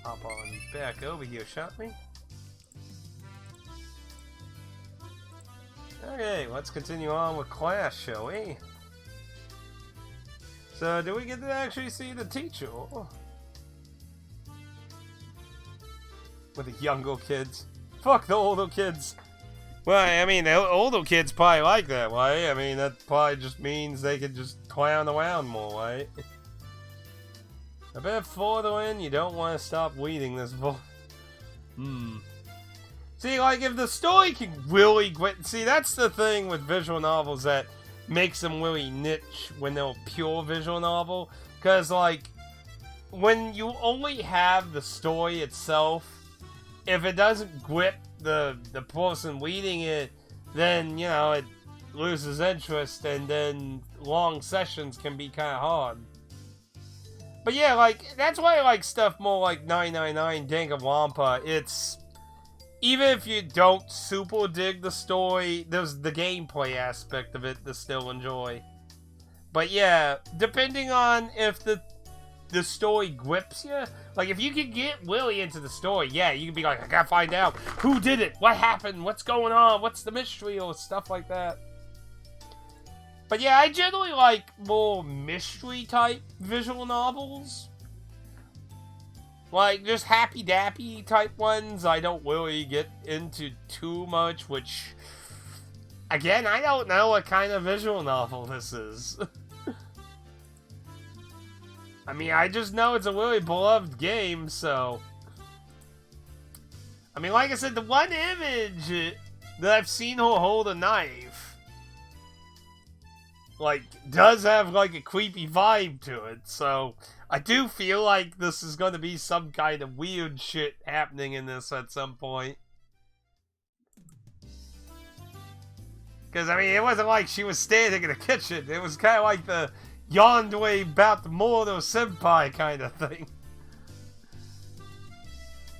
hop on back over here, shall we? Okay, let's continue on with class, shall we? So, do we get to actually see the teacher? With the younger kids. Fuck the older kids. Well, I mean, the older kids probably like that, right? I mean, that probably just means they could just clown around more, right? A bit further in, you don't want to stop reading this book. See, like, if the story can really quit... See, that's the thing with visual novels that makes them really niche when they're a pure visual novel. Because, like, when you only have the story itself, if it doesn't grip the person reading it, then, you know, it loses interest, and then long sessions can be kind of hard. But yeah, like, that's why I like stuff more like 999 Danganronpa. It's... Even if you don't super dig the story, there's the gameplay aspect of it to still enjoy. But yeah, depending on if the story grips you, like if you can get really into the story, yeah, you can be like, I gotta find out who did it, what happened, what's going on, what's the mystery, or stuff like that. But yeah, I generally like more mystery type visual novels. Like, just happy-dappy type ones, I don't really get into too much, which, again, I don't know what kind of visual novel this is. I mean, I just know it's a really beloved game, so... I mean, like I said, the one image that I've seen her hold a knife, like, does have, like, a creepy vibe to it, so... I do feel like this is going to be some kind of weird shit happening in this at some point. Because, I mean, it wasn't like she was standing in the kitchen. It was kind of like the yandere about the murder senpai kind of thing.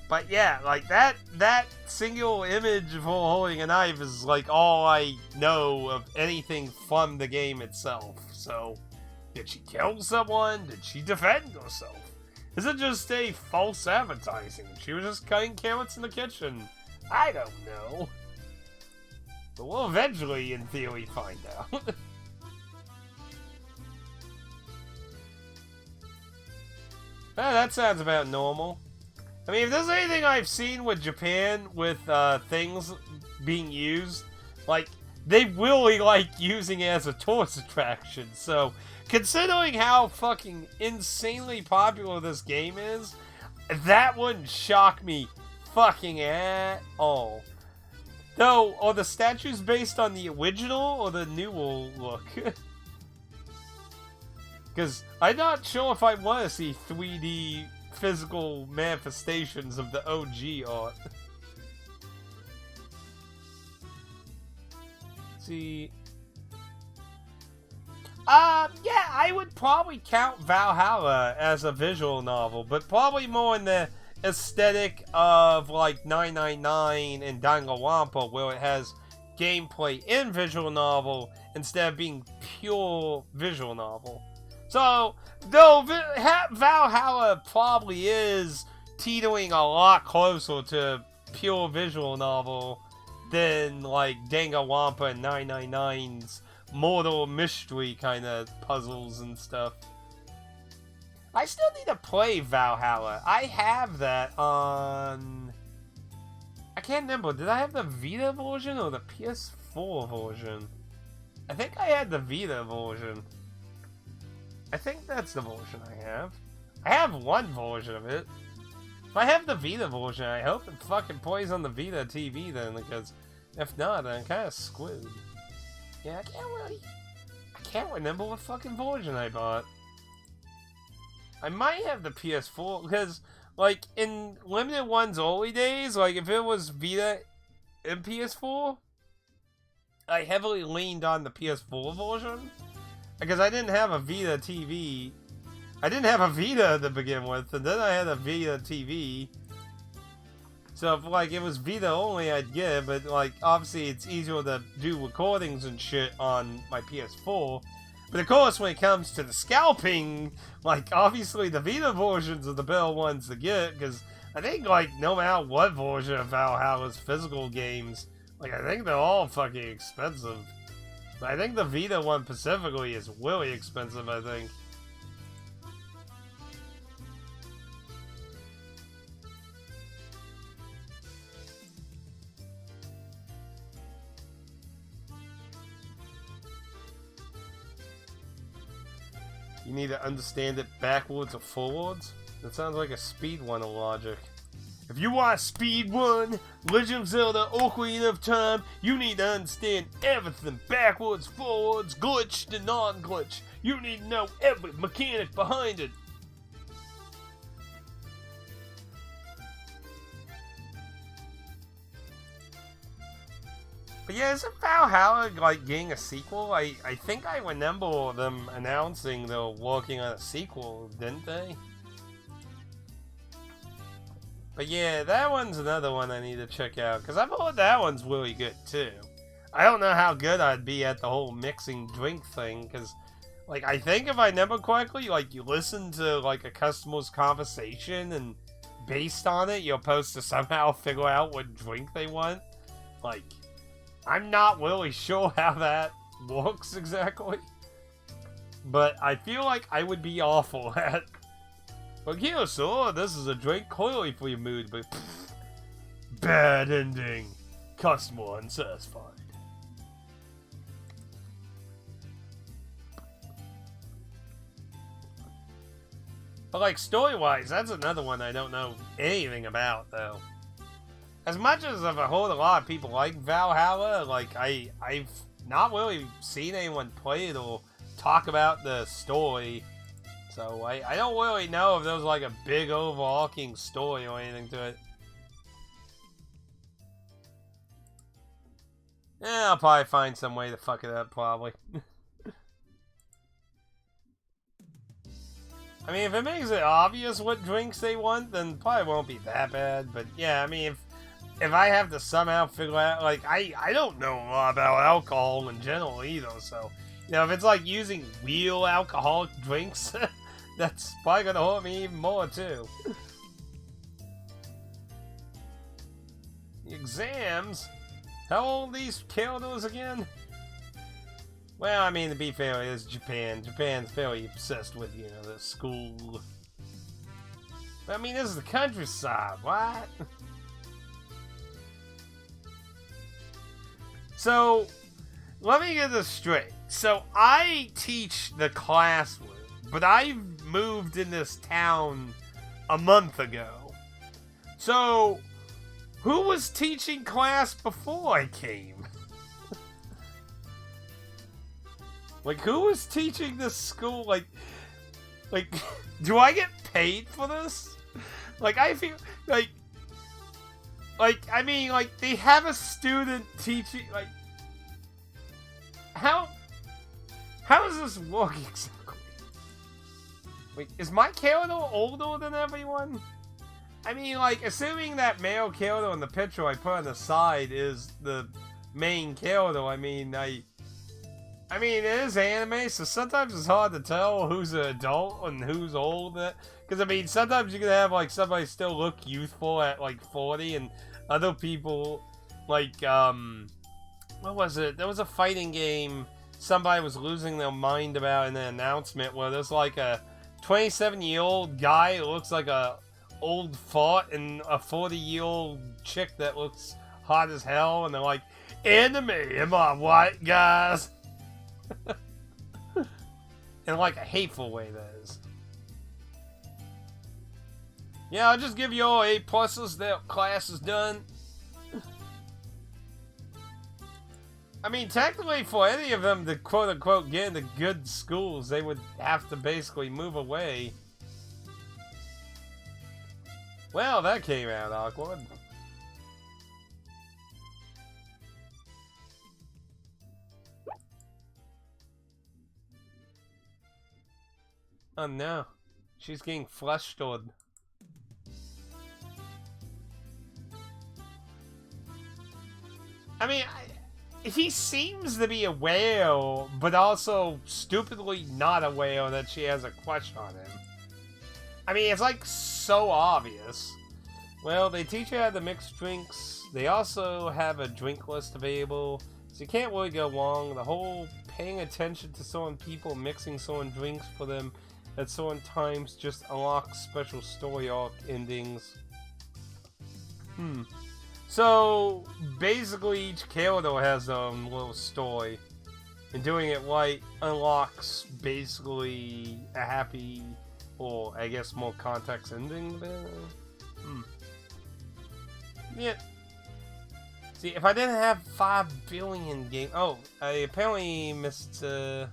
But yeah, like, that single image of her holding a knife is, like, all I know of anything from the game itself, so... Did she kill someone? Did she defend herself? Is it just a false advertising? She was just cutting carrots in the kitchen. I don't know. But we'll eventually, in theory, find out. That sounds about normal. I mean, if there's anything I've seen with Japan with things being used, like, they really like using it as a tourist attraction, so... Considering how fucking insanely popular this game is, that wouldn't shock me fucking at all. Though, are the statues based on the original or the newer look? Because I'm not sure if I want to see 3D physical manifestations of the OG art. See... yeah, I would probably count Valhalla as a visual novel, but probably more in the aesthetic of, like, 999 and Danganronpa, where it has gameplay in visual novel instead of being pure visual novel. So, though Valhalla probably is teetering a lot closer to pure visual novel than, like, Danganronpa and 999's mortal mystery kind of puzzles and stuff. I still need to play Valhalla. I have that on... I can't remember. Did I have the Vita version or the PS4 version? I think I had the Vita version. I think that's the version I have. I have one version of it. If I have the Vita version, I hope it fucking plays on the Vita TV then, because if not, then I'm kind of screwed. Yeah, I can't remember what fucking version I bought. I might have the PS4, because, like, in Limited One's early days, like, if it was Vita and PS4, I heavily leaned on the PS4 version, because I didn't have a Vita TV. I didn't have a Vita to begin with, and then I had a Vita TV. So if, like, it was Vita only, I'd get it, but, like, obviously it's easier to do recordings and shit on my PS4. But of course, when it comes to the scalping, like, obviously the Vita versions of the better ones to get, because I think, like, no matter what version of Valhalla's physical games, like, I think they're all fucking expensive. But I think the Vita one specifically is really expensive, I think. You need to understand it backwards or forwards? That sounds like a speedrunner logic. If you want speedrun Legend of Zelda Ocarina of Time, you need to understand everything backwards, forwards, glitched and non-glitched. You need to know every mechanic behind it. But yeah, isn't Valhalla, like, getting a sequel? I think I remember them announcing they were working on a sequel, didn't they? But yeah, that one's another one I need to check out, because I've heard that one's really good, too. I don't know how good I'd be at the whole mixing drink thing, because, like, I think if I remember correctly, like, you listen to, like, a customer's conversation, and based on it, you're supposed to somehow figure out what drink they want. Like, I'm not really sure how that works exactly. But I feel like I would be awful at. But here, sir, this is a drink clearly for your mood, but pff, bad ending. Customer unsatisfied. But like story-wise, that's another one I don't know anything about, though. As much as I've heard a lot of people like Valhalla, like, I've not really seen anyone play it or talk about the story. So, I don't really know if there's, like, a big overarching story or anything to it. Yeah, I'll probably find some way to fuck it up, probably. I mean, if it makes it obvious what drinks they want, then it probably won't be that bad. But, yeah, I mean, if I have to somehow figure out, like, I don't know a lot about alcohol in general either, so, you know, if it's like using real alcoholic drinks, that's probably gonna hurt me even more, too. The exams? How old are these characters again? Well, I mean, to be fair, it is Japan. Japan's fairly obsessed with, you know, the school. But, I mean, this is the countryside, what? So, let me get this straight. So, I teach the classroom, but I moved in this town a month ago. So, who was teaching class before I came? Like, who was teaching this school? Like, do I get paid for this? Like, I feel, like, I mean, like, they have a student teaching, like, how does this work exactly? Wait, is my character older than everyone? I mean, like, assuming that male character in the picture I put on the side is the main character, I mean, it is anime, so sometimes it's hard to tell who's an adult and who's old. Because, I mean, sometimes you can have, like, somebody still look youthful at, like, 40, and other people, like, what was it? There was a fighting game somebody was losing their mind about in the announcement where there's, like, a 27-year-old guy who looks like a old fart and a 40-year-old chick that looks hot as hell, and they're like, anime, am I white, guys? In, like, a hateful way, that is. Yeah, I'll just give you all A+, that class is done. I mean, technically, for any of them to quote-unquote get into good schools, they would have to basically move away. Well, that came out awkward. Oh no, she's getting flustered. I mean, he seems to be aware, but also stupidly not aware that she has a crush on him. I mean, it's like so obvious. Well, they teach you how to mix drinks. They also have a drink list available, so you can't really go wrong. The whole paying attention to certain people, mixing certain drinks for them at certain times just unlocks special story arc endings. So, basically each character has their own little story. And doing it right unlocks basically a happy, or I guess more context ending there. Yeah. See, if I didn't have 5 billion games... Oh, I apparently missed... The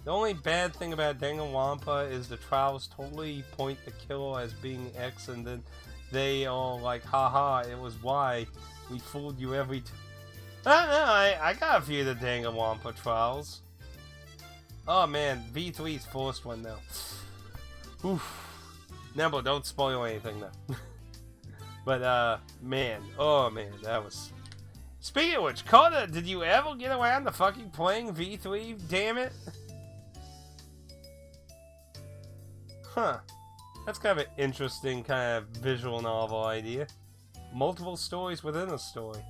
only bad thing about Danganronpa is the trials totally point the killer as being X, and then they are like, haha, it was Y. We fooled you every time. I got a few of the Danganronpa trials. Oh man, V3's first one now. Oof. Nembo, don't spoil anything though. But, man. Oh man, that was... Speaking of which, Kota, did you ever get around to fucking playing V3? Damn it. Huh. That's kind of an interesting kind of visual novel idea. Multiple stories within a story.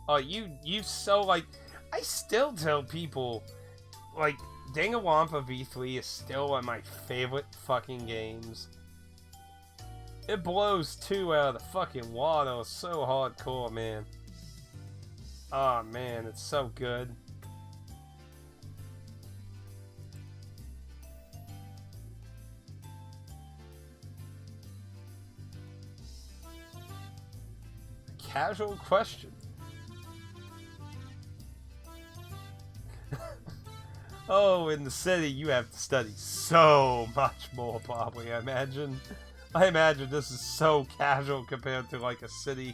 Oh, you so, like... I still tell people, like, Danganronpa V3 is still one of my favorite fucking games. It blows 2 out of the fucking water. It's so hardcore, man. Oh, man, it's so good. Casual question. Oh, in the city you have to study so much more, probably, I imagine. I imagine this is so casual compared to, like, a city.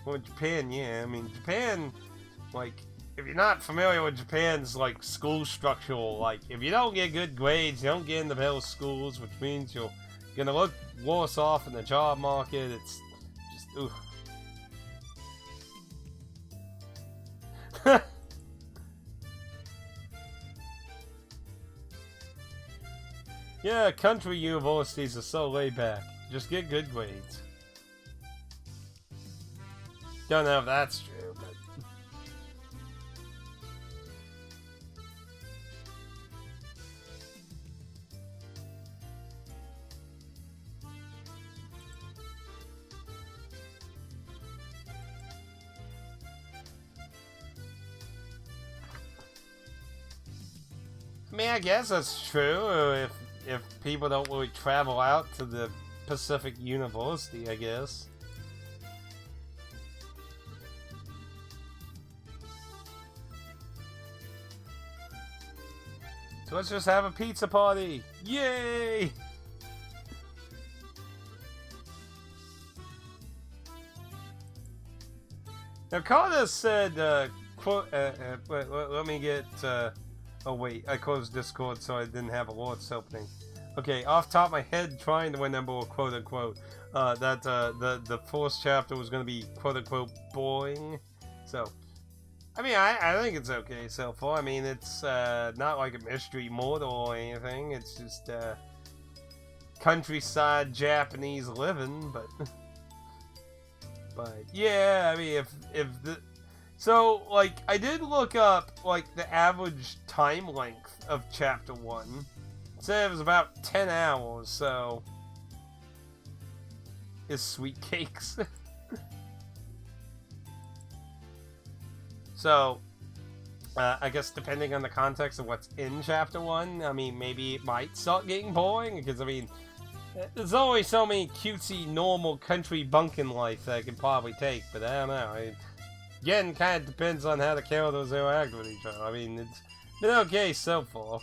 Well, Japan, yeah, I mean, Japan, like... If you're not familiar with Japan's, like, school structure, like, if you don't get good grades, you don't get into better schools, which means you're gonna look worse off in the job market. It's just, ooh. Yeah, country universities are so laid back. Just get good grades. Don't know if that's true, but... I mean, I guess that's true if people don't really travel out to the Pacific University, I guess. So let's just have a pizza party! Yay! Now, Carter said, quote, let me get, oh wait, I closed Discord so I didn't have alerts opening. Okay, off top of my head, trying to remember, quote unquote, that the fourth chapter was going to be, quote unquote, boring. So, I mean, I think it's okay so far. I mean, it's not like a mystery mortal or anything. It's just countryside Japanese living, but yeah, I mean, if the... So, like, I did look up, like, the average time length of Chapter 1. It said it was about 10 hours, so... Is sweet cakes. So, I guess depending on the context of what's in Chapter 1, I mean, maybe it might start getting boring, because, I mean, there's always so many cutesy, normal country bunkin' life that I could probably take, but I don't know. Again, kind of depends on how the characters interact with each other. I mean, it's been okay so far.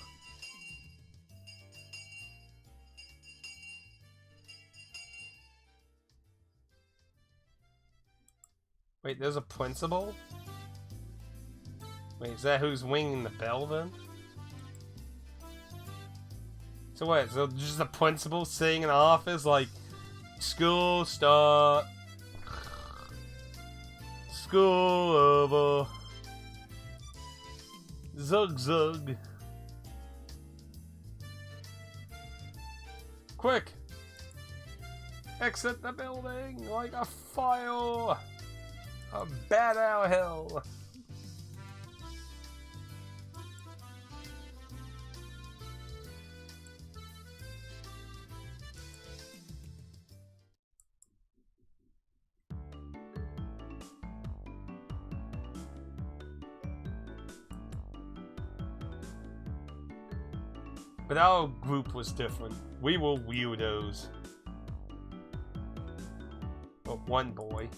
Wait, there's a principal? Wait, is that who's ringing the bell then? So what, so just the principal sitting in the office like, school start. School over. Zug zug. Quick! Exit the building like a file! A bat out of hell! But our group was different. We were weirdos. But one boy.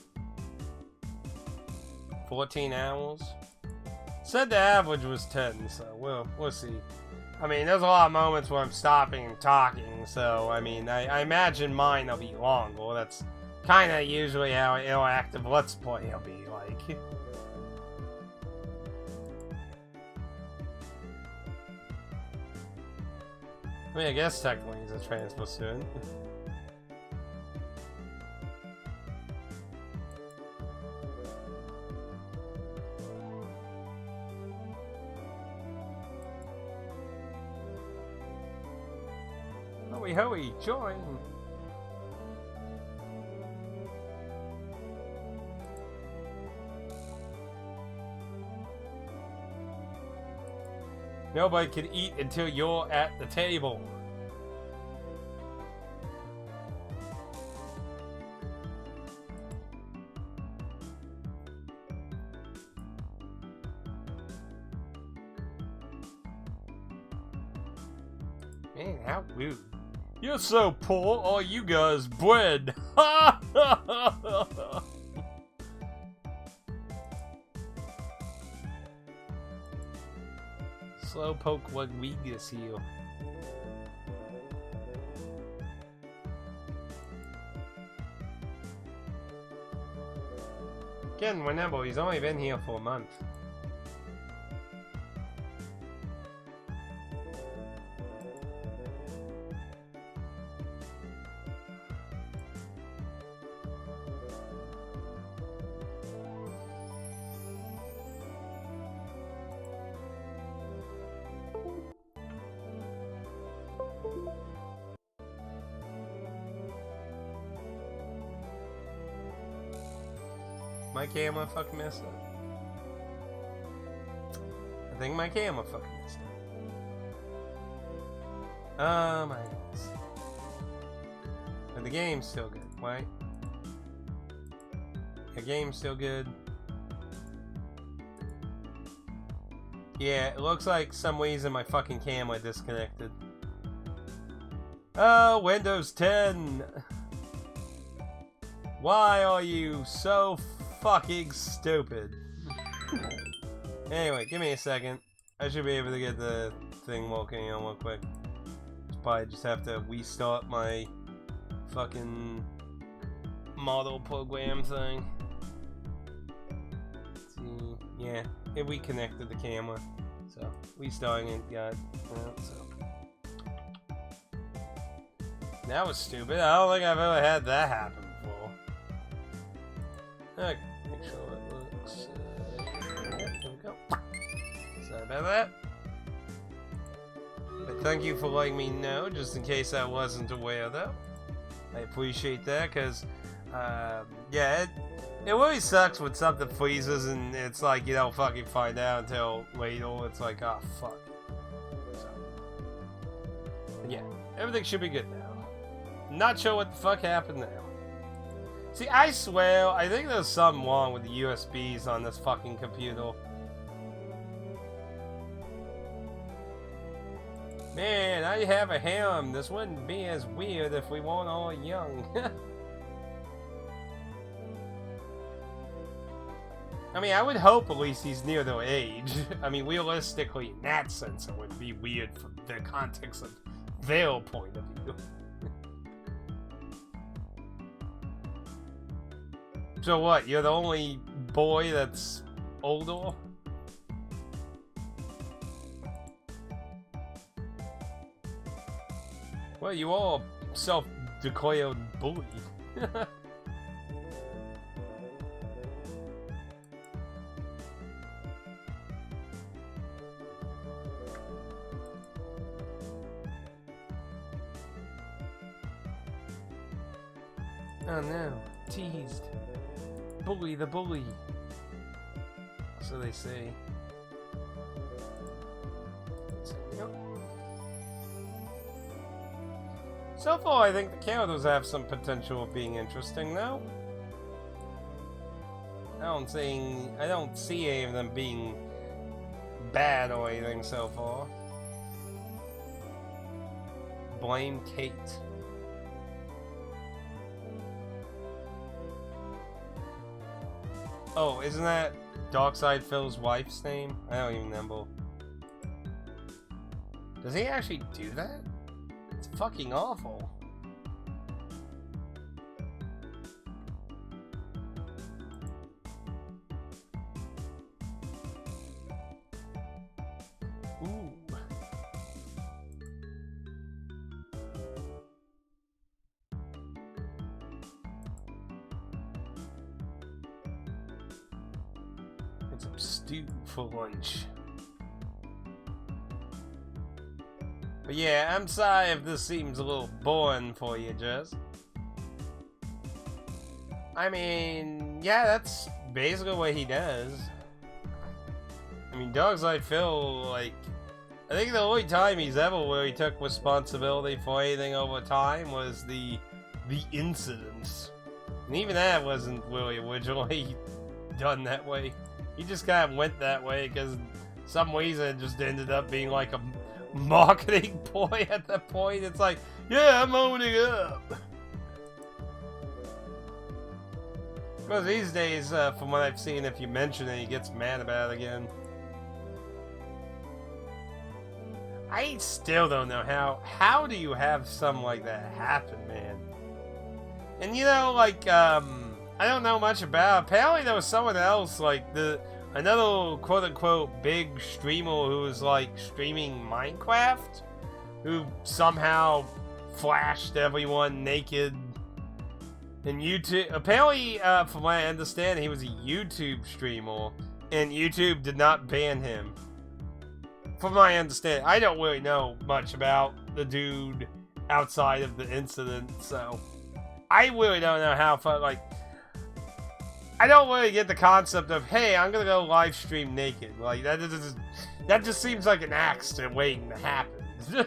14 hours? Said the average was 10, so we'll see. I mean, there's a lot of moments where I'm stopping and talking, so I mean, I imagine mine will be longer. That's kind of usually how an interactive Let's Play will be like. I mean, I guess technically he's a transfer student. Hoey hoey, join! Nobody can eat until you're at the table. Man, how rude. You're so poor, all you guys bread. Slowpoke Rodriguez here. Again, remember, he's only been here for a month. My camera fucking messed up. I think my camera fucking messed up. Oh my goodness. But the game's still good, right? The game's still good. Yeah, it looks like some reason my fucking camera disconnected. Oh, Windows 10! Why are you so fucking stupid? Anyway, give me a second. I should be able to get the thing working on real quick. Probably just have to restart my fucking model program thing. Let's see, yeah, it reconnected the camera, so restarting it got so. That was stupid. I don't think I've ever had that happen before. Okay, make sure it looks. There we go. Sorry about that. But thank you for letting me know, just in case I wasn't aware, though. I appreciate that, because, yeah, it really sucks when something freezes and it's like you don't fucking find out until later. It's like, oh, fuck. So, yeah, everything should be good now. Not sure what the fuck happened now. See, I swear, I think there's something wrong with the USBs on this fucking computer. Man, I have a harem. This wouldn't be as weird if we weren't all young. I mean, I would hope at least he's near their age. I mean, realistically, in that sense, it would be weird from the context of their point of view. So what, you're the only boy that's older. Well, you are a self-declared bully. Oh no, teased. Bully the bully. So they say. So far, I think the characters have some potential of being interesting, though. I don't see any of them being bad or anything so far. Blame Kate. Oh, isn't that Darkside Phil's wife's name? I don't even remember. Does he actually do that? It's fucking awful. Ooh. Get some stew for lunch. But yeah, I'm sorry if this seems a little boring for you, Jess. I mean, yeah, that's basically what he does. I mean, Darkside Phil, like, I think the only time he's ever where he took responsibility for anything over time was the incidents. And even that wasn't really originally done that way. He just kind of went that way because some reason it just ended up being like a marketing ploy at that point. It's like, yeah, I'm owning up. Because these days, from what I've seen, if you mention it, he gets mad about it again. I still don't know how do you have something like that happen, man? And you know, like, I don't know much about it. Apparently there was someone else, like, another quote-unquote big streamer who was, like, streaming Minecraft, who somehow flashed everyone naked. And YouTube, apparently, from what I understand, he was a YouTube streamer, and YouTube did not ban him. From my understanding, I don't really know much about the dude outside of the incident, so I really don't know how far, like, I don't really get the concept of, hey, I'm gonna go live stream naked. Like, that just seems like an accident waiting to happen.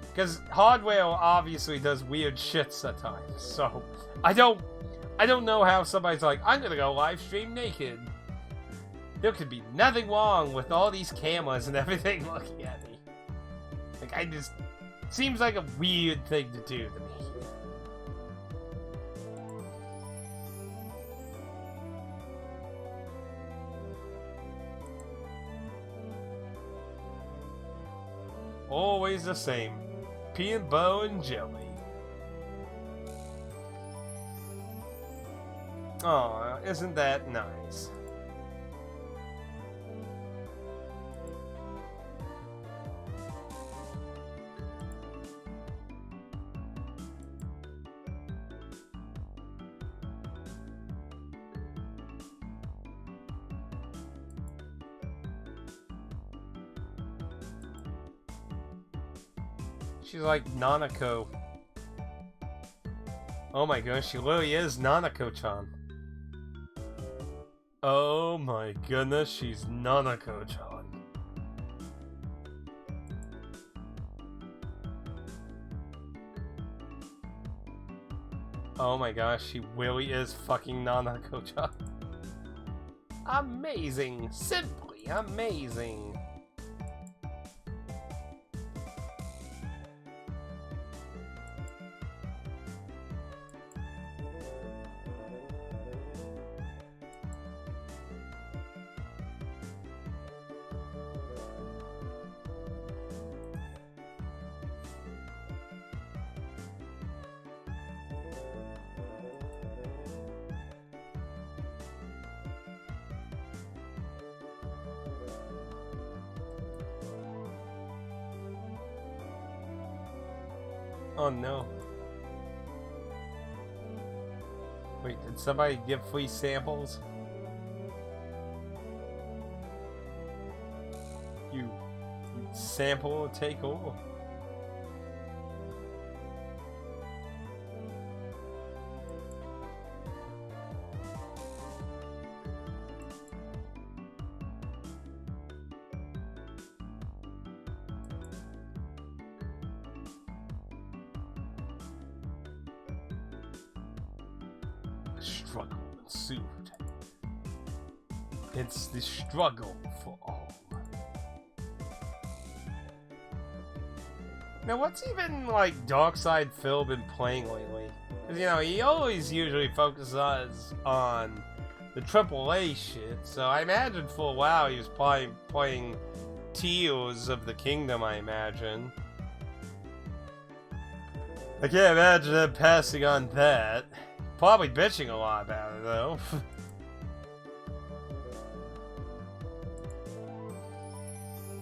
Because hardware obviously does weird shits at times, so I don't know how somebody's like, I'm gonna go live stream naked. There could be nothing wrong with all these cameras and everything looking at me. Like, seems like a weird thing to do to me. Always the same. Peanut butter and jelly. Aw, isn't that nice? She's like Nanako. Oh my gosh, she literally is Nanako-chan. Oh my goodness, she's Nanako-chan. Oh my gosh, she really is fucking Nanako-chan. Amazing! Simply amazing! Oh no. Wait, did somebody give free samples? You sample or take all? Struggle ensued. It's the struggle for all. Now, what's even like Darkside Phil been playing lately? Because you know he always usually focuses on the AAA shit. So I imagine for a while he was playing Tears of the Kingdom. I imagine. I can't imagine him passing on that. Probably bitching a lot about it, though.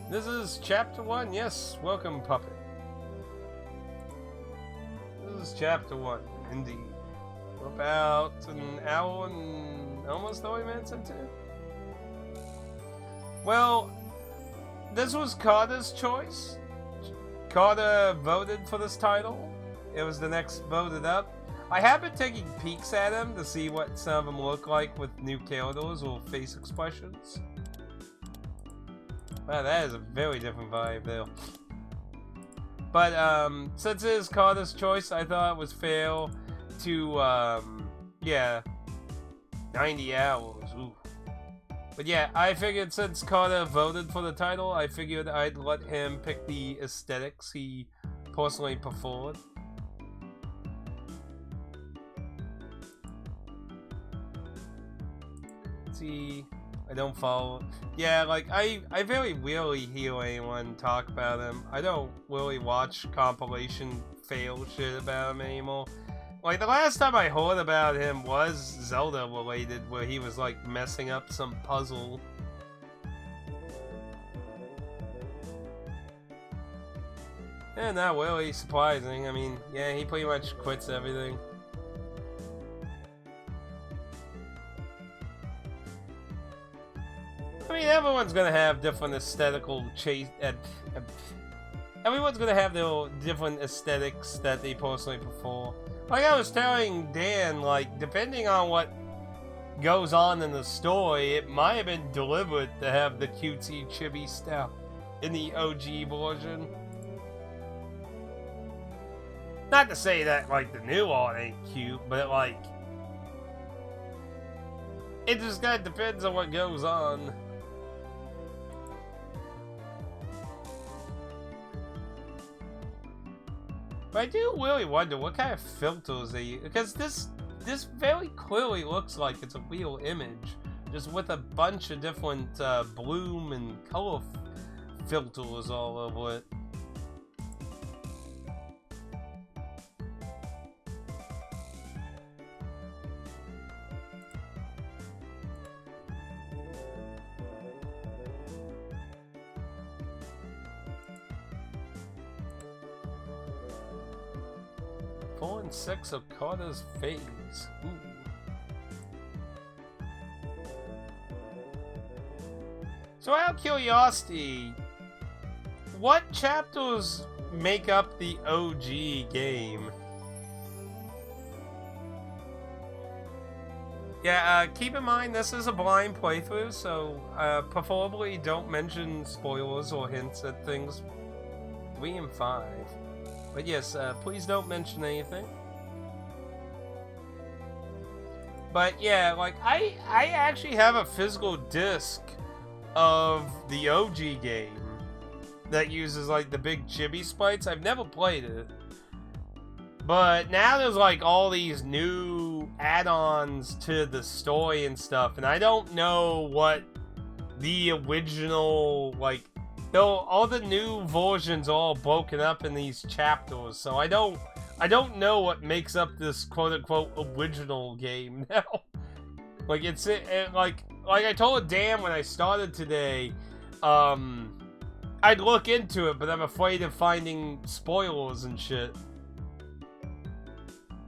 This is Chapter 1. Yes, welcome, Puppet. This is Chapter 1, indeed. We're about an hour and almost 30 minutes into it. Well, this was Carter's choice. Carter voted for this title. It was the next voted up. I have been taking peeks at him to see what some of them look like with new characters or face expressions. Wow, that is a very different vibe there. But, since it is Carter's choice, I thought it was fair to, yeah, 90 hours, ooh. But yeah, I figured since Carter voted for the title, I figured I'd let him pick the aesthetics he personally preferred. See, I don't follow. Yeah, like I very rarely hear anyone talk about him. I don't really watch compilation fail shit about him anymore. Like the last time I heard about him was Zelda related, where he was like messing up some puzzle. Yeah, not really surprising. I mean, yeah, he pretty much quits everything. I mean, everyone's gonna have different aesthetical everyone's gonna have their different aesthetics that they personally prefer. Like I was telling Dan, like, depending on what goes on in the story, it might have been deliberate to have the cutesy chibi style in the OG version. Not to say that, like, the new art ain't cute, but, like, it just kinda depends on what goes on. But I do really wonder what kind of filters they use, because this very clearly looks like it's a real image, just with a bunch of different bloom and color filters all over it. Four and 6 of Carter's phase. Ooh. So out of curiosity, what chapters make up the OG game? Yeah, keep in mind this is a blind playthrough, so preferably don't mention spoilers or hints at things 3 and 5. But yes, please don't mention anything. But yeah, like, I actually have a physical disc of the OG game that uses, like, the big chibi sprites. I've never played it. But now there's, like, all these new add-ons to the story and stuff, and I don't know what the original, like, though all the new versions are all broken up in these chapters, so I don't know what makes up this quote-unquote original game now. Like, like I told Dan when I started today, I'd look into it, but I'm afraid of finding spoilers and shit.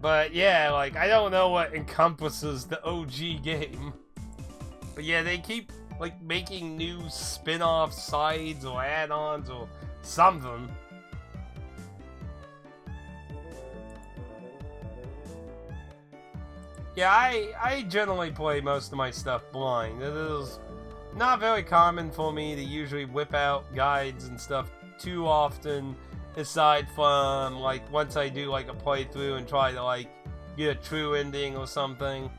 But yeah, like, I don't know what encompasses the OG game. But yeah, they keep, like, making new spin-off sides or add-ons or something. Yeah, I generally play most of my stuff blind. It is not very common for me to usually whip out guides and stuff too often, aside from, like, once I do, like, a playthrough and try to, like, get a true ending or something.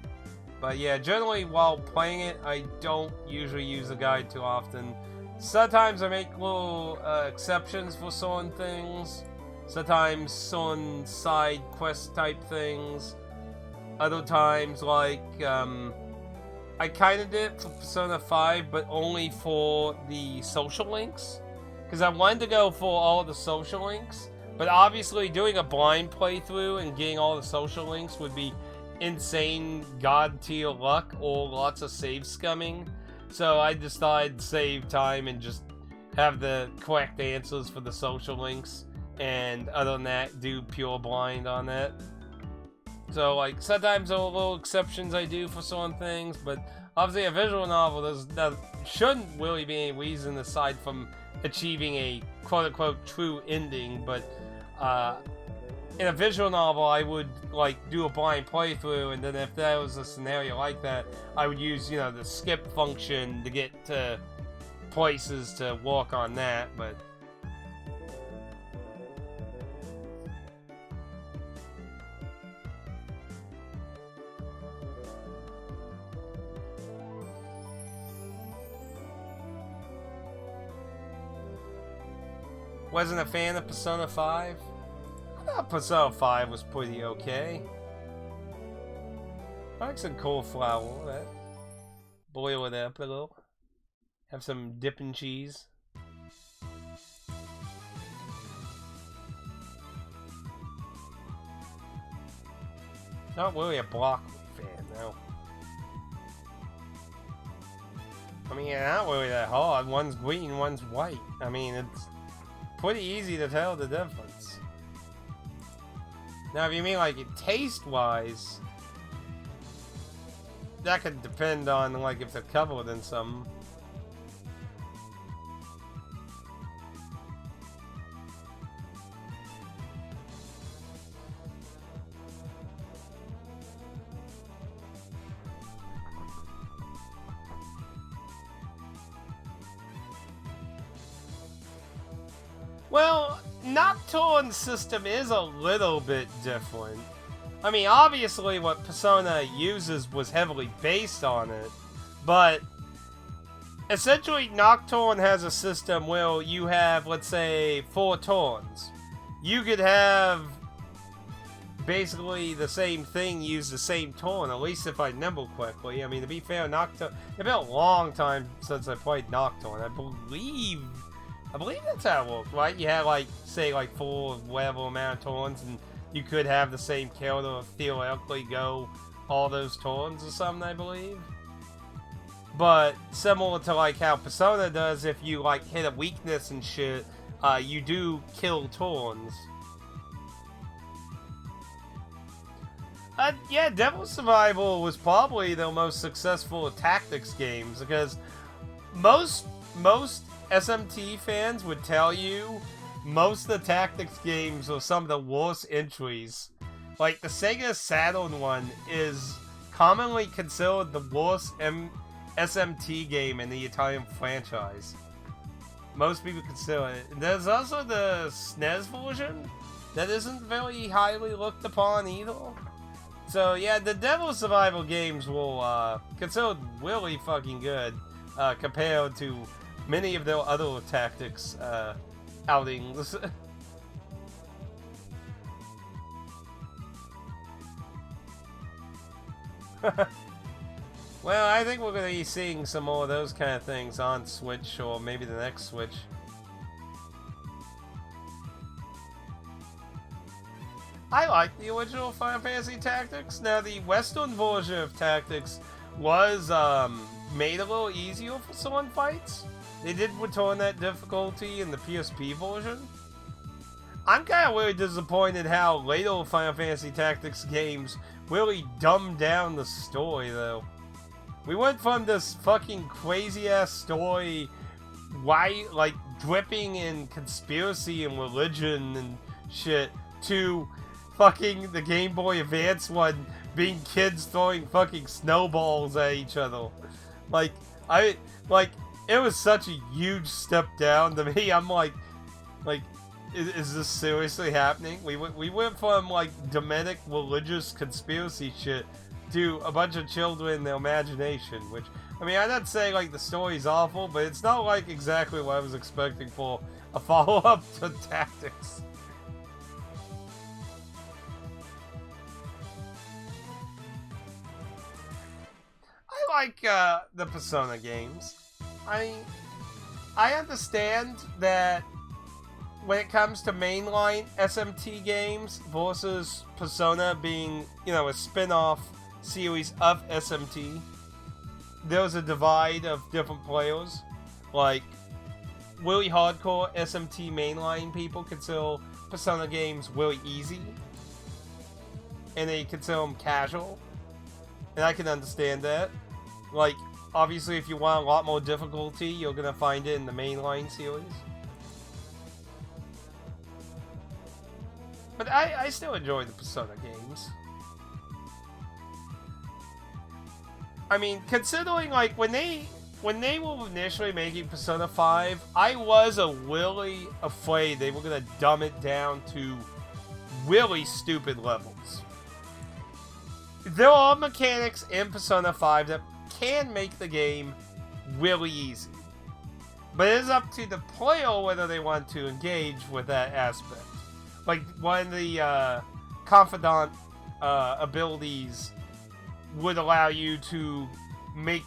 But yeah, generally while playing it, I don't usually use a guide too often. Sometimes I make little exceptions for certain things. Sometimes certain side quest type things. Other times, like, I kind of did it for Persona 5, but only for the social links. Because I wanted to go for all the social links, but obviously doing a blind playthrough and getting all the social links would be insane god tier luck or lots of save scumming. So I decided to save time and just have the correct answers for the social links, and other than that, do pure blind on that. So, like, sometimes there are little exceptions I do for certain things, but obviously a visual novel, there shouldn't really be any reason aside from achieving a quote-unquote true ending, but in a visual novel, I would, like, do a blind playthrough, and then if there was a scenario like that, I would use, you know, the skip function to get to places to work on that, but... Wasn't a fan of Persona 5? I thought Persona 5 was pretty okay. I like some cauliflower. That. Boil it up a little. Have some dipping cheese. Not really a broccoli fan, no. I mean, not really that hard. One's green, one's white. I mean, it's pretty easy to tell the difference. Now, if you mean like it taste-wise, that could depend on like if they're covered in something. Well, Nocturne's system is a little bit different. I mean, obviously what Persona uses was heavily based on it, but essentially Nocturne has a system where you have, let's say, 4 turns. You could have basically the same thing use the same turn, at least if I remember correctly. I mean, to be fair, Nocturne... It's been a long time since I played Nocturne. I believe that's how it worked, right? You had, like, say, like 4 whatever amount of turns, and you could have the same character theoretically go all those turns or something, I believe. But similar to, like, how Persona does, if you, like, hit a weakness and shit, you do kill turns. Yeah, Devil Survival was probably the most successful of tactics games, because most SMT fans would tell you most of the tactics games are some of the worst entries. Like, the Sega Saturn one is commonly considered the worst SMT game in the Italian franchise. Most people consider it. There's also the SNES version that isn't very highly looked upon either. So yeah, the Devil Survival games were considered really fucking good compared to many of their other tactics outings. Well, I think we're going to be seeing some more of those kind of things on Switch, or maybe the next Switch. I like the original Final Fantasy Tactics. Now, the Western version of Tactics was made a little easier for sword fights. They did return that difficulty in the PSP version. I'm kind of really disappointed how later Final Fantasy Tactics games really dumbed down the story, though. We went from this fucking crazy-ass story, like, dripping in conspiracy and religion and shit, to fucking the Game Boy Advance one being kids throwing fucking snowballs at each other. It was such a huge step down to me. I'm like, is this seriously happening? We went from, like, Dominic religious conspiracy shit to a bunch of children in their imagination, which, I mean, I'm not saying, like, the story's awful, but it's not, like, exactly what I was expecting for a follow-up to Tactics. I like, the Persona games. I understand that when it comes to mainline SMT games versus Persona being, you know, a spin-off series of SMT, there's a divide of different players. Like, really hardcore SMT mainline people consider Persona games really easy, and they consider them casual, and I can understand that. Like, obviously, if you want a lot more difficulty, you're gonna find it in the mainline series. But I still enjoy the Persona games. I mean, considering, like, when they were initially making Persona 5, I was really afraid they were gonna dumb it down to really stupid levels. There are mechanics in Persona 5 that can make the game really easy. But it is up to the player whether they want to engage with that aspect. Like, one of the confidant abilities would allow you to make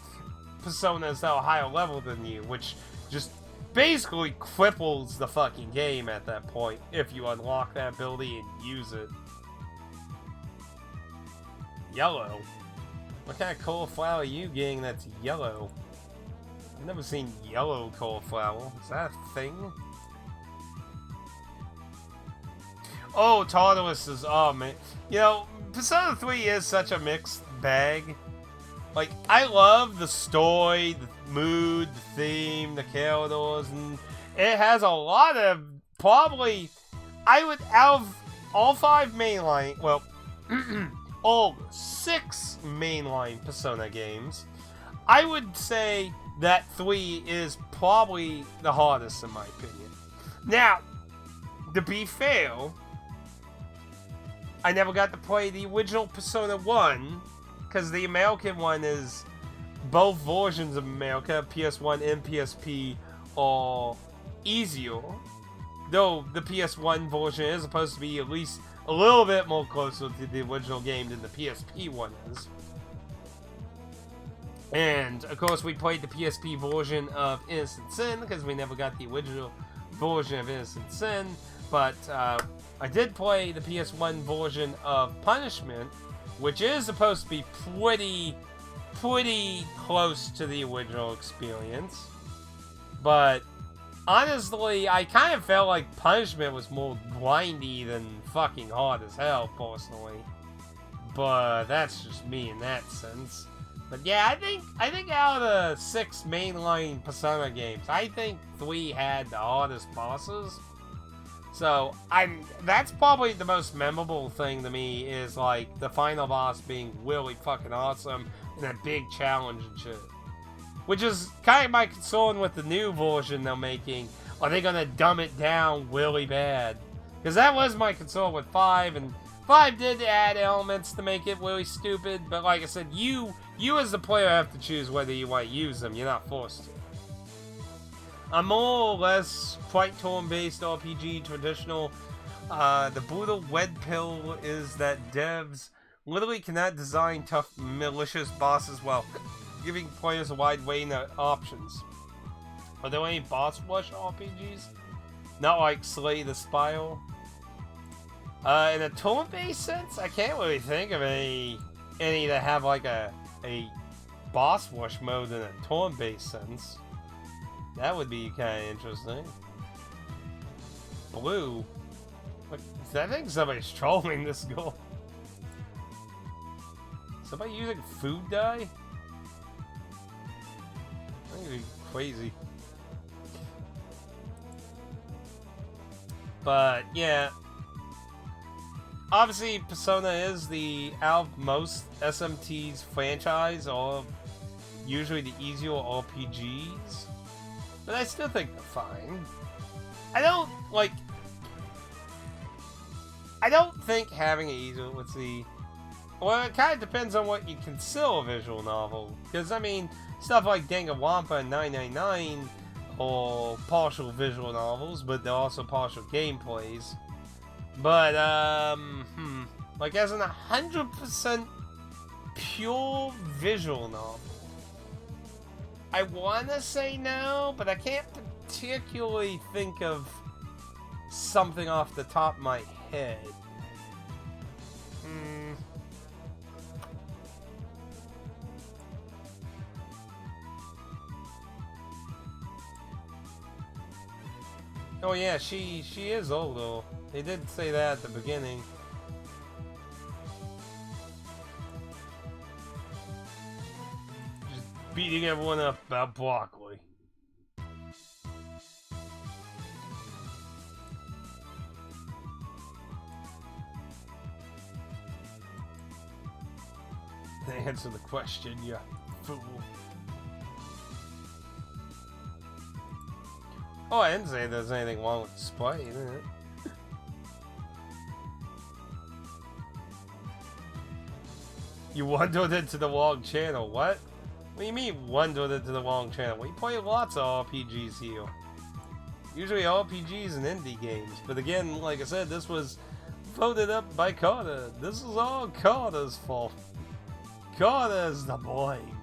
personas that are higher level than you, which just basically cripples the fucking game at that point if you unlock that ability and use it. Yellow? What kind of cauliflower are you getting that's yellow? I've never seen yellow cauliflower. Is that a thing? Oh, Tartarus is, oh man. You know, Persona 3 is such a mixed bag. Like, I love the story, the mood, the theme, the characters, and it has a lot of, probably, I would, out of all 5 mainline, well, all 6 mainline Persona games, I would say that 3 is probably the hardest in my opinion. Now, to be fair, I never got to play the original Persona 1, because the American one is, both versions of America, PS1 and PSP, are easier. Though the PS1 version is supposed to be at least a little bit more closer to the original game than the PSP one is. And, of course, we played the PSP version of Innocent Sin, because we never got the original version of Innocent Sin. But, I did play the PS1 version of Punishment, which is supposed to be pretty close to the original experience. But, honestly, I kind of felt like Punishment was more grindy than fucking hard as hell, personally. But, that's just me in that sense. But yeah, I think out of the 6 mainline Persona games, I think 3 had the hardest bosses. So, that's probably the most memorable thing to me, is, like, the final boss being really fucking awesome, and a big challenge and shit. Which is kind of my concern with the new version they're making. Are they gonna dumb it down really bad? Because that was my concern with 5, and 5 did add elements to make it really stupid, but like I said, you as the player have to choose whether you want to use them, you're not forced to. A more or less quite turn-based RPG, traditional. The brutal red pill is that devs literally cannot design tough, malicious bosses while giving players a wide range of options. Are there any boss rush RPGs? Not like Slay the Spire. In a turn-based sense, I can't really think of any that have like a boss rush mode in a turn-based sense. That would be kind of interesting. Blue. Like, I think somebody's trolling this goal. Somebody using food dye? I'm gonna be crazy. But, yeah. Obviously, Persona is the out of most SMT's franchise, or usually the easier RPGs. But I still think they're fine. I don't think having it easier, let's see. Well, it kind of depends on what you consider a visual novel. Because, I mean, stuff like Danganronpa and 999 are partial visual novels, but they're also partial gameplays. But, like, as an 100% pure visual novel, I want to say no, but I can't particularly think of something off the top of my head. Oh yeah, she is old though. They did say that at the beginning. Just beating everyone up about broccoli. Answer the question, you fool. Oh, I didn't say there's anything wrong with the sprite, isn't it? You wandered into the wrong channel. What? What do you mean wandered into the wrong channel? We play lots of RPGs here. Usually RPGs and indie games. But again, like I said, this was voted up by Carter. This is all Carter's fault. Carter's the blame.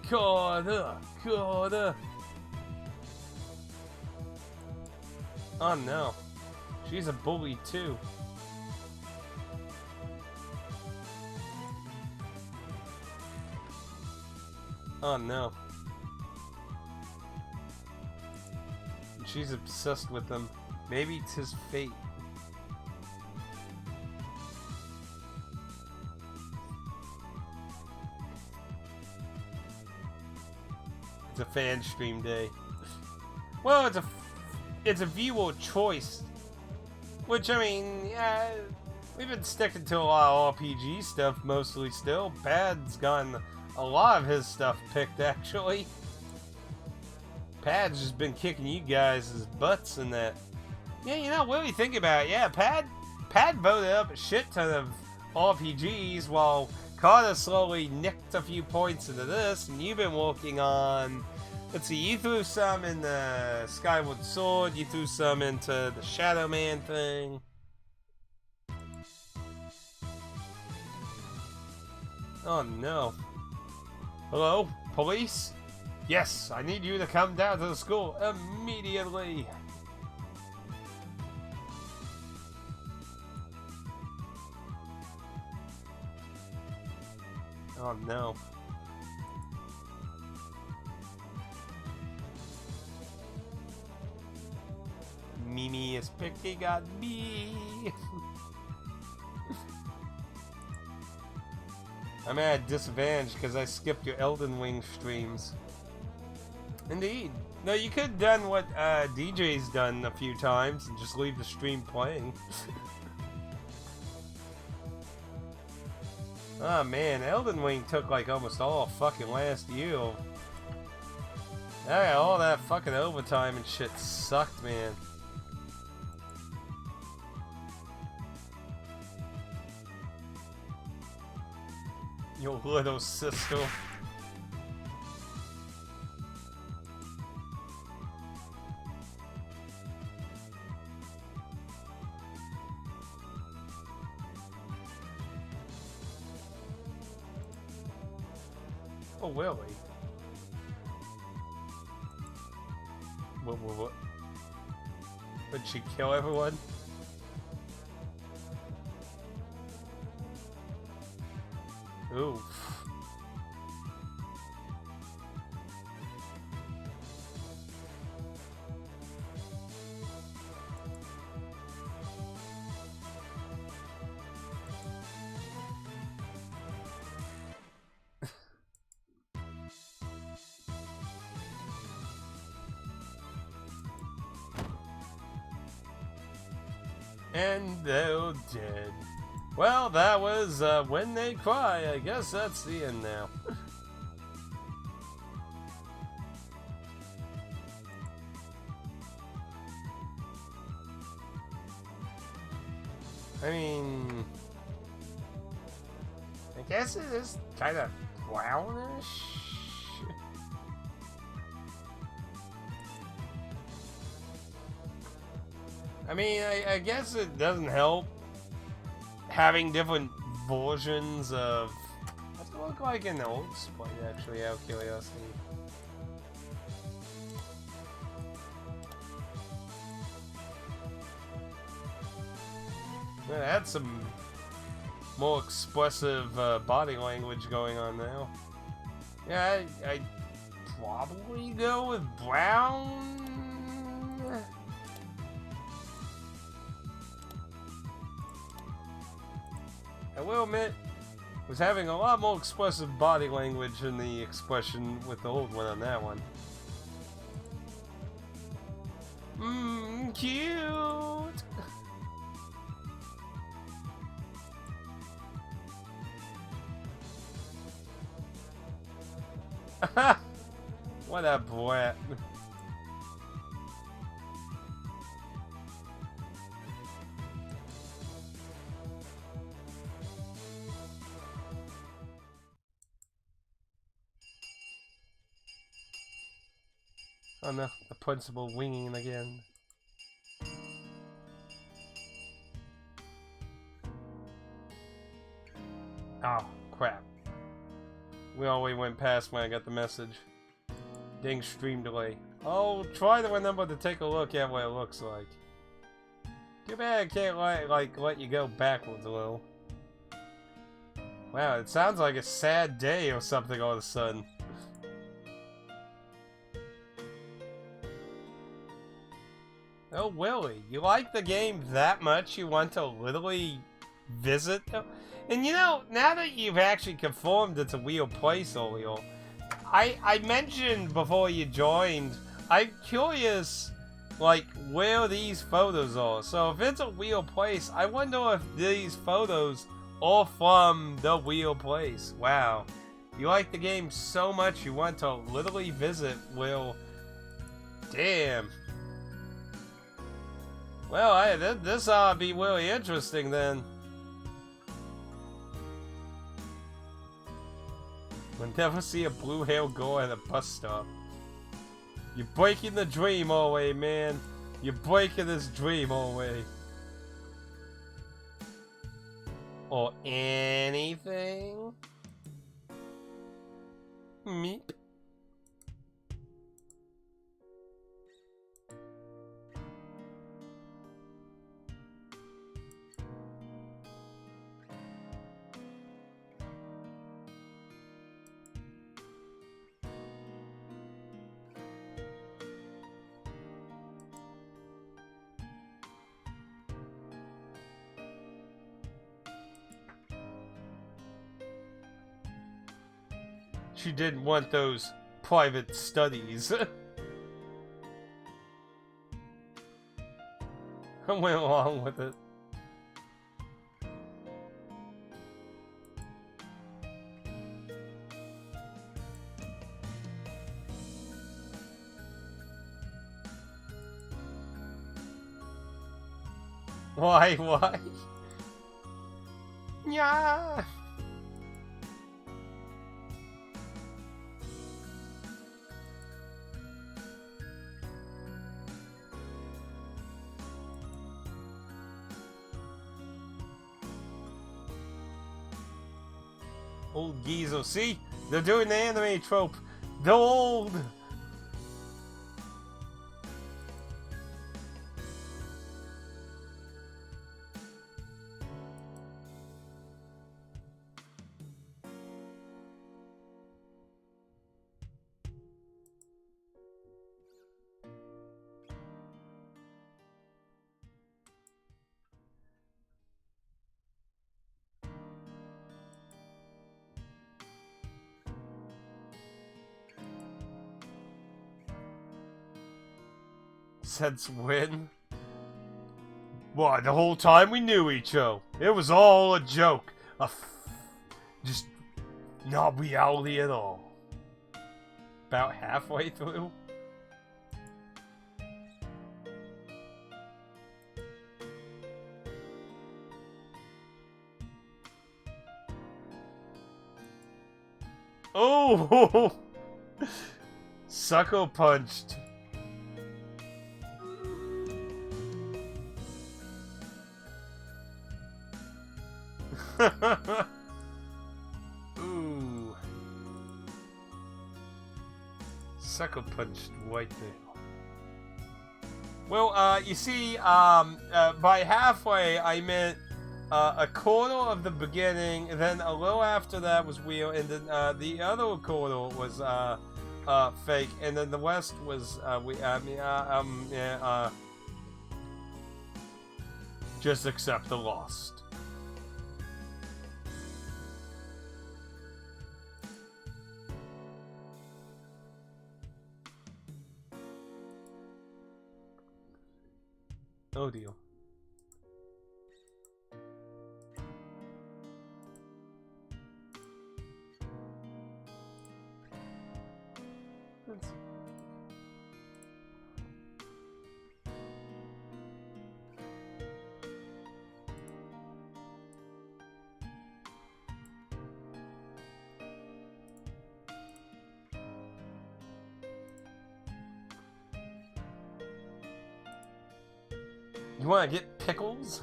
Carter. Oh no. She's a bully too. Oh no. She's obsessed with him. Maybe it's his fate. It's a fan stream day. Well, it's a viewer choice. Which, I mean, yeah, we've been sticking to a lot of RPG stuff mostly still. Pad's gotten a lot of his stuff picked, actually. Pad's just been kicking you guys' butts in that. Yeah, you know, really think about it. Yeah, Pad voted up a shit ton of RPGs while Carter slowly nicked a few points into this, and you've been working on... Let's see, you threw some in the Skyward Sword, you threw some into the Shadow Man thing. Oh no. Hello? Police? Yes, I need you to come down to the school immediately. Oh no. Mimi is picking on me. I'm at a disadvantage because I skipped your Elden Ring streams. Indeed. No, you could have done what DJ's done a few times and just leave the stream playing. Oh man, Elden Ring took like almost all fucking last year. Yeah, all that fucking overtime and shit sucked, man. Your little sister. Oh, really? What? Did she kill everyone? Oof. And they're dead. Well, that was When They Cry. I guess that's the end now. I mean, I guess it is kind of brownish. I mean, I guess it doesn't help having different versions of. What's it look like in the old split, actually, out of curiosity? Well, it had some more expressive body language going on now. Yeah, I'd probably go with brown. I will admit, was having a lot more expressive body language in the expression with the old one on that one. Cute! What a brat. Oh no, the principal winging again. Oh, crap. We already went past when I got the message. Ding, stream delay. Oh, try to remember to take a look at what it looks like. Too bad I can't let you go backwards a little. Wow, it sounds like a sad day or something all of a sudden. Oh, Willie, you like the game that much you want to literally visit? And you know, now that you've actually confirmed it's a real place, Olio, I mentioned before you joined, I'm curious, like, where these photos are. So if it's a real place, I wonder if these photos are from the real place. Wow. You like the game so much you want to literally visit, Will. Damn. Well, this ought to be really interesting then. We'll never see a blue-haired girl at a bus stop. You're breaking the dream away, man. You're breaking this dream away. Or anything? Meep. She didn't want those private studies. I went along with it. Why? Yeah. Old geezer. See? They're doing the anime trope. They're old. Since when? Why, the whole time we knew each other. It was all a joke. Just not reality at all. About halfway through? Oh! Sucker punched. Ooh. Sucker punched right there. Well, you see, by halfway, I meant a quarter of the beginning, and then a little after that was real, and then the other quarter was fake, and then the rest was just accept the loss. Oh deal. Let's see. You want to get pickles?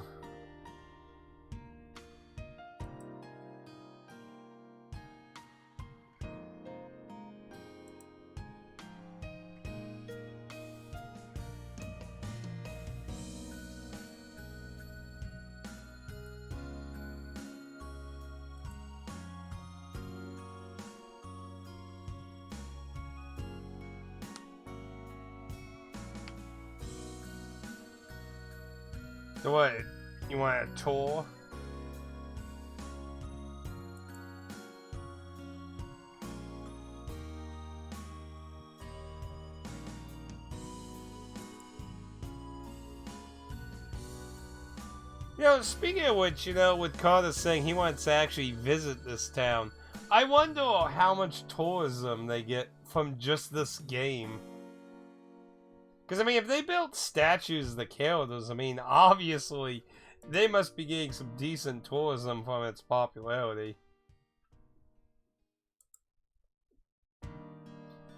So what? You want a tour? You know, speaking of which, you know, with Carter saying he wants to actually visit this town, I wonder how much tourism they get from just this game. Because, I mean, if they built statues of the characters, I mean, obviously, they must be getting some decent tourism from its popularity.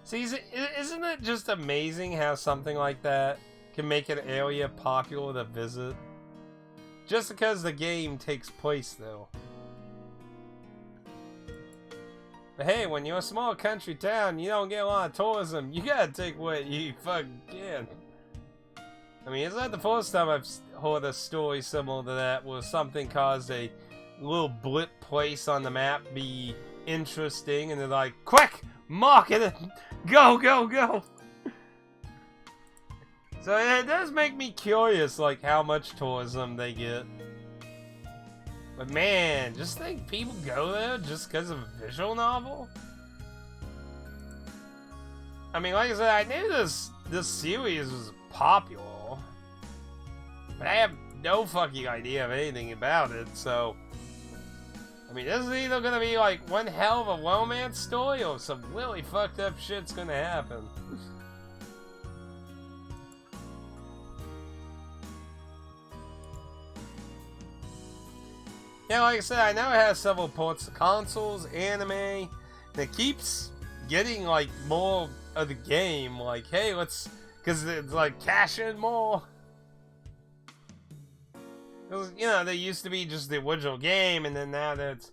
See, isn't it just amazing how something like that can make an area popular to visit? Just because the game takes place, though. But hey, when you're a small country town, you don't get a lot of tourism. You gotta take what you fucking can. I mean, it's not the first time I've heard a story similar to that, where something caused a little blip place on the map be interesting, and they're like, quick, market it, go, go, go. So it does make me curious, like, how much tourism they get. But man, just think people go there just because of a visual novel? I mean, like I said, I knew this series was popular. But I have no fucking idea of anything about it, so... I mean, this is either gonna be like one hell of a romance story, or some really fucked up shit's gonna happen. Yeah, like I said, I know it has several ports to consoles, anime, and it keeps getting, like, more of the game. Like, hey, let's... Because it's, like, cash in more. Because, you know, they used to be just the original game, and then now that it's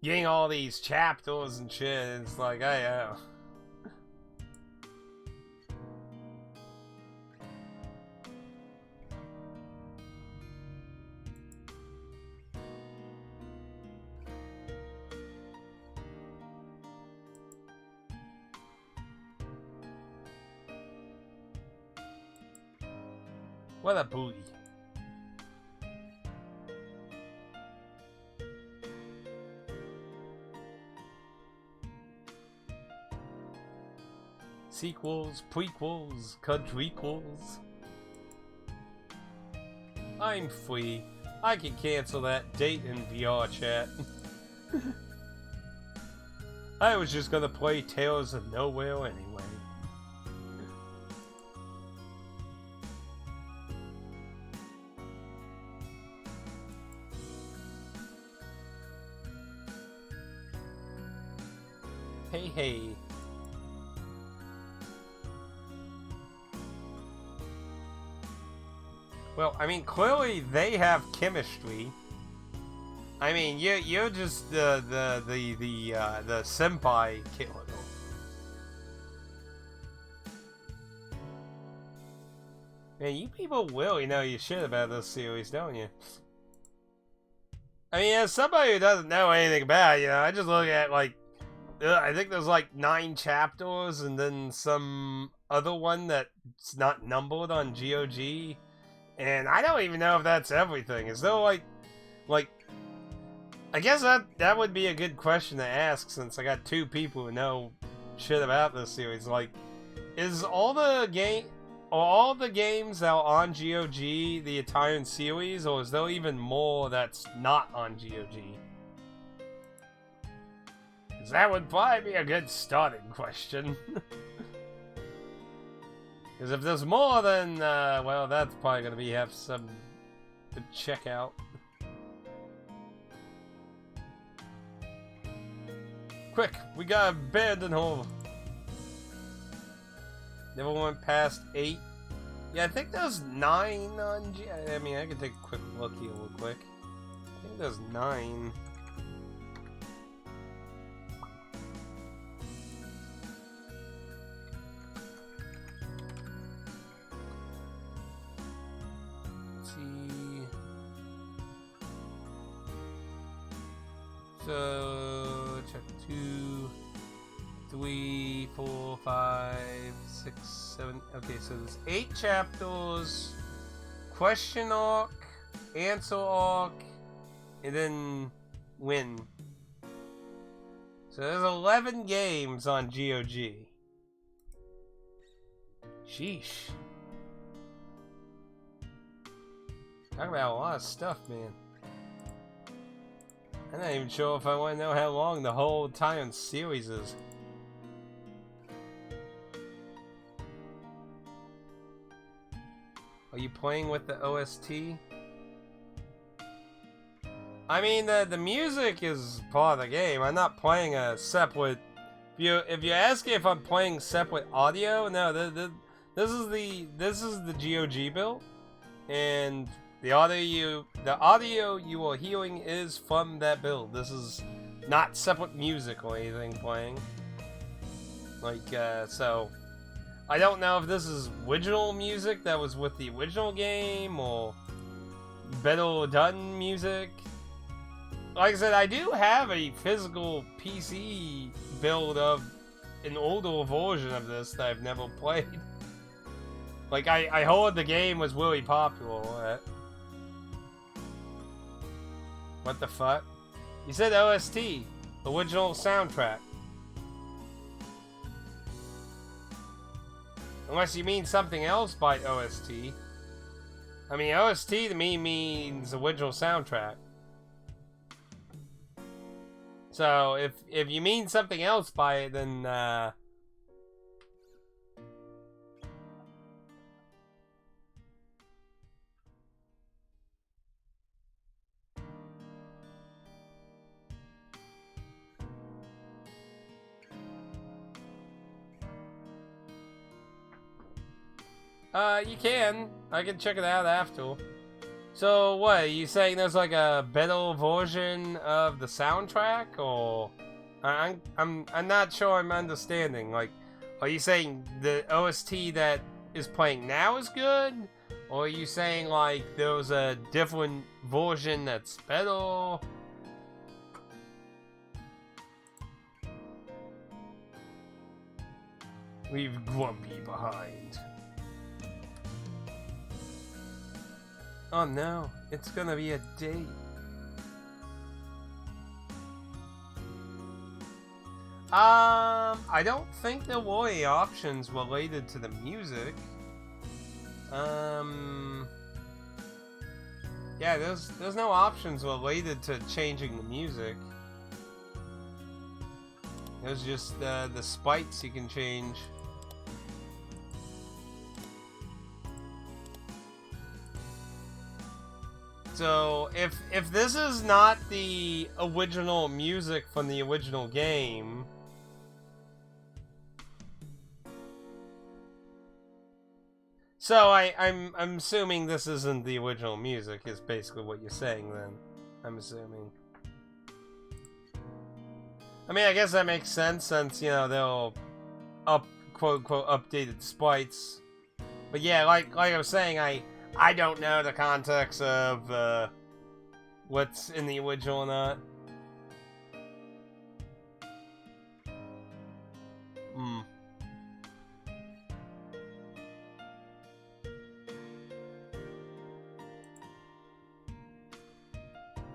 getting all these chapters and shit, it's like, oh, yeah. What a booty. Sequels, prequels, quadruquels. Oh I'm free. I can cancel that date in VR chat. I was just gonna play Tales of Nowhere anyway. Hey. Well, I mean, clearly they have chemistry. I mean, you're just the senpai killer. Man, you people really know your shit about this series, don't you? I mean, as somebody who doesn't know anything about it, I just look at, like, I think there's, like, 9 chapters, and then some other one that's not numbered on GOG, and I don't even know if that's everything. Is there, like, I guess that would be a good question to ask, since I got 2 people who know shit about this series. Like, is all the games out on GOG the entire series, or is there even more that's not on GOG? Because that would probably be a good starting question. Because if there's more, then, well, that's probably going to have some to check out. Quick, we got abandoned home. Never went past 8. Yeah, I think there's 9 on I mean, I can take a quick look here real quick. I think there's 9. Let's see. So, chapter 2, 3, 4, 5, 6, 7. Okay, so there's 8 chapters, question arc, answer arc, and then win. So there's 11 games on GOG. Sheesh. Talk about a lot of stuff, man. I'm not even sure if I want to know how long the whole entire series is. Are you playing with the OST? I mean, the music is part of the game. I'm not playing a separate. If you ask me if I'm playing separate audio, no. This is the GOG build, and the audio you are hearing is from that build. This is not separate music or anything playing. Like, so I don't know if this is original music that was with the original game or better done music. Like I said, I do have a physical PC build of an older version of this that I've never played. Like, I heard the game was really popular. What the fuck? You said OST, original soundtrack. Unless you mean something else by OST. I mean, OST to me means original soundtrack. So, if you mean something else by it, then, you can. I can check it out after. So, what, are you saying there's like a better version of the soundtrack, or... I'm not sure I'm understanding. Like, are you saying the OST that is playing now is good? Or are you saying, like, there's a different version that's better? Leave Grumpy behind. Oh no, it's gonna be a date. I don't think there were any options related to the music. Yeah, there's no options related to changing the music. There's just the sprites you can change. So if this is not the original music from the original game, so I'm assuming this isn't the original music, is basically what you're saying then. I'm assuming. I mean, I guess that makes sense since, you know, they'll quote unquote updated sprites. But yeah, like I was saying, I don't know the context of what's in the original or not. Hmm.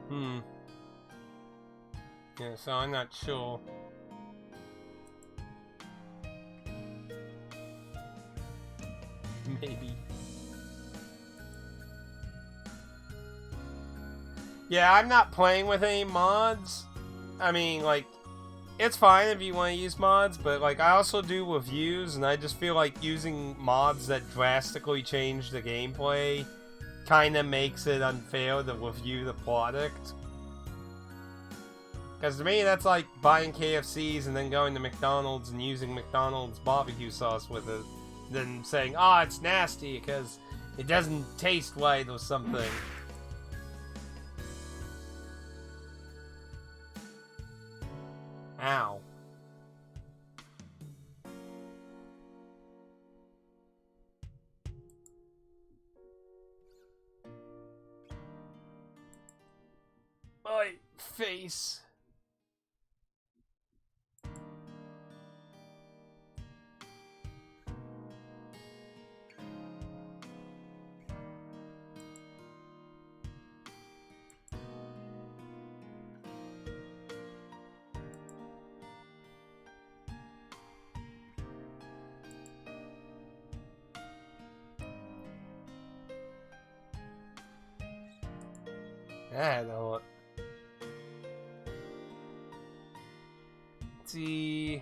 Hmm. Yeah, so I'm not sure. Maybe. Yeah, I'm not playing with any mods. I mean, like, it's fine if you want to use mods, but, like, I also do reviews, and I just feel like using mods that drastically change the gameplay kind of makes it unfair to review the product. Because to me, that's like buying KFCs and then going to McDonald's and using McDonald's barbecue sauce with it. Then saying, oh, it's nasty because it doesn't taste right or something. Ow. My face. I know what. Let's see.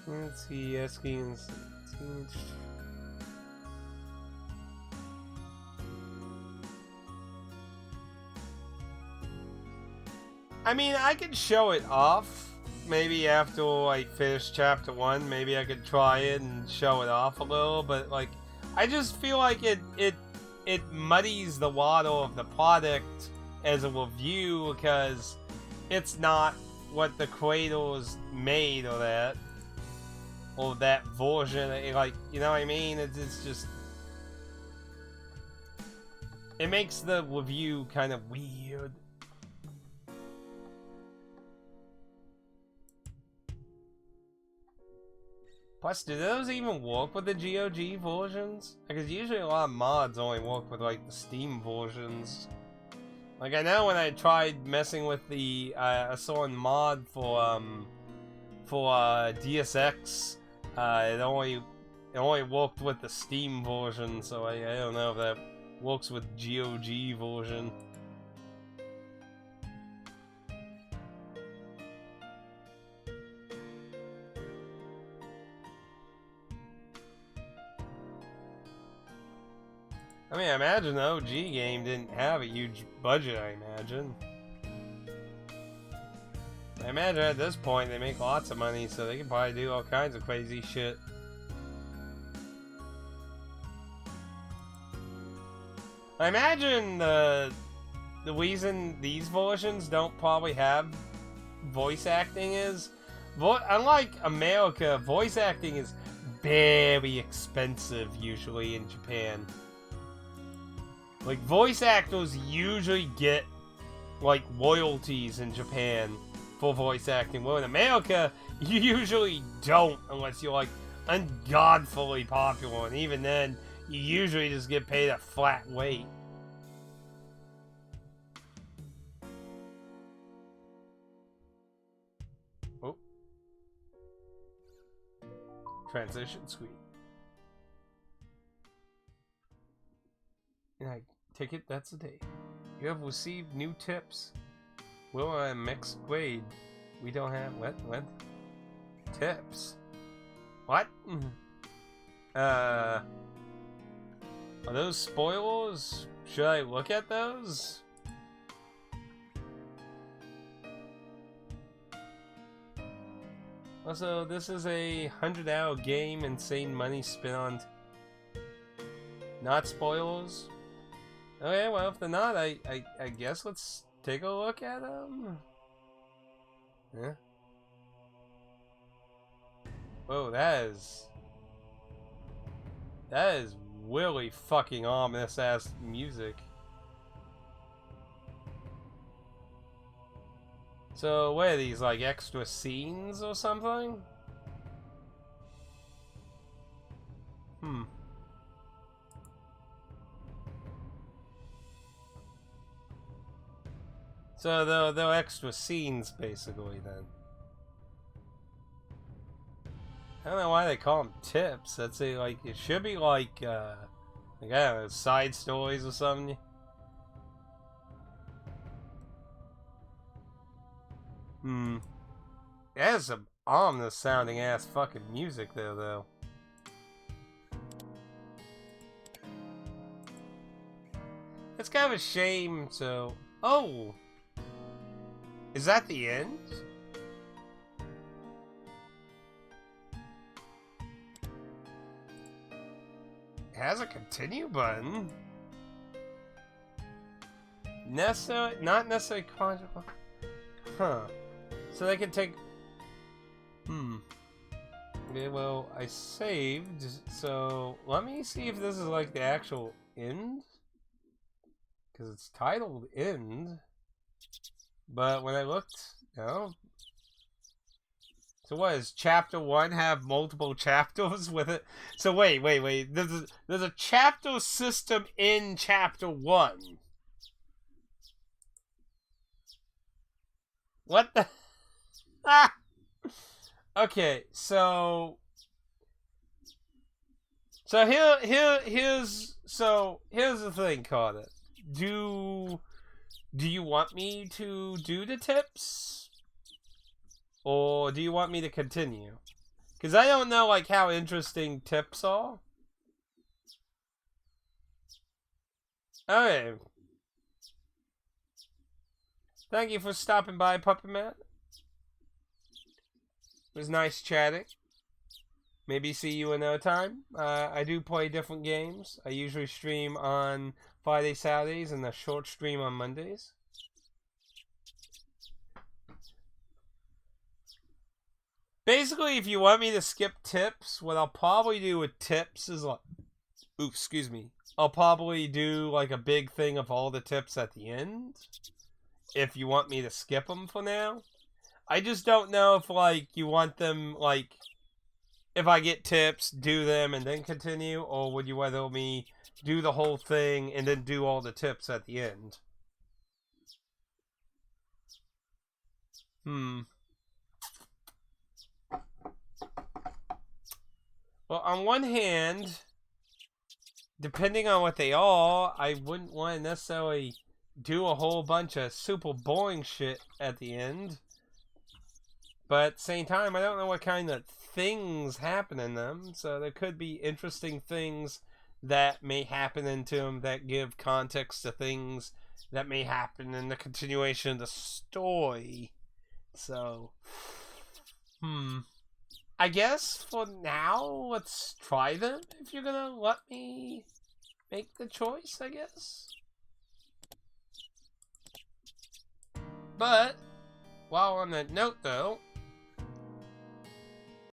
Let's see, asking. I mean, I could show it off. Maybe after I finish chapter 1, maybe I could try it and show it off a little, but like, I just feel like it muddies the water of the product as a review because it's not what the creators made or that version. Like, you know what I mean? It's just, it makes the review kind of weird. Plus, do those even work with the GOG versions? Because usually a lot of mods only work with, like, the Steam versions. Like, I know when I tried messing with the, I saw a mod for DSX, it only worked with the Steam version, so I don't know if that works with GOG version. I mean, I imagine the OG game didn't have a huge budget, I imagine. I imagine at this point they make lots of money, so they can probably do all kinds of crazy shit. I imagine the reason these versions don't probably have voice acting is, unlike America, voice acting is very expensive usually in Japan. Like, voice actors usually get, like, royalties in Japan for voice acting. Well, in America, you usually don't unless you're, like, ungodfully popular. And even then, you usually just get paid a flat rate. transition screen. And I take it that's the day. You have received new tips. We're a mixed grade. We don't have what? Tips. What? Are those spoilers? Should I look at those? Also, this is a 100-hour game, insane money spent on not spoilers. Okay, well, if they're not, I guess let's take a look at them. Yeah. Whoa, that is really fucking ominous ass music. So, what are these, like extra scenes or something? So they're extra scenes, basically, then. I don't know why they call them tips. That's a, like, it should be like, I don't know, side stories or something. That is some ominous sounding ass fucking music there, though. It's kind of a shame, so... Oh! Is that the end? It has a continue button. Not necessarily conjugal. Huh. So they can take... Okay, well, I saved, so let me see if this is like the actual end. Because it's titled End. But when I looked, no. So what, does chapter 1 have multiple chapters with it? So wait. There's a chapter system in chapter 1. What the? Ah! Okay, so here's the thing, Carter. Do you want me to do the tips? Or do you want me to continue? Because I don't know, like, how interesting tips are. Okay. Thank you for stopping by, Puppet Matt. It was nice chatting. Maybe see you another time. I do play different games. I usually stream on Friday, Saturdays, and a short stream on Mondays. Basically, if you want me to skip tips, what I'll probably do with tips is like... Oops, excuse me. I'll probably do like a big thing of all the tips at the end. If you want me to skip them for now. I just don't know if, like, you want them, like... If I get tips, do them and then continue, or would you rather me do the whole thing and then do all the tips at the end? Well, on one hand, depending on what they are, I wouldn't want to necessarily do a whole bunch of super boring shit at the end. But at the same time, I don't know what kind of things happen in them, so there could be interesting things that may happen into them that give context to things that may happen in the continuation of the story. So, I guess for now, let's try them, if you're gonna let me make the choice, I guess. But, while on that note, though,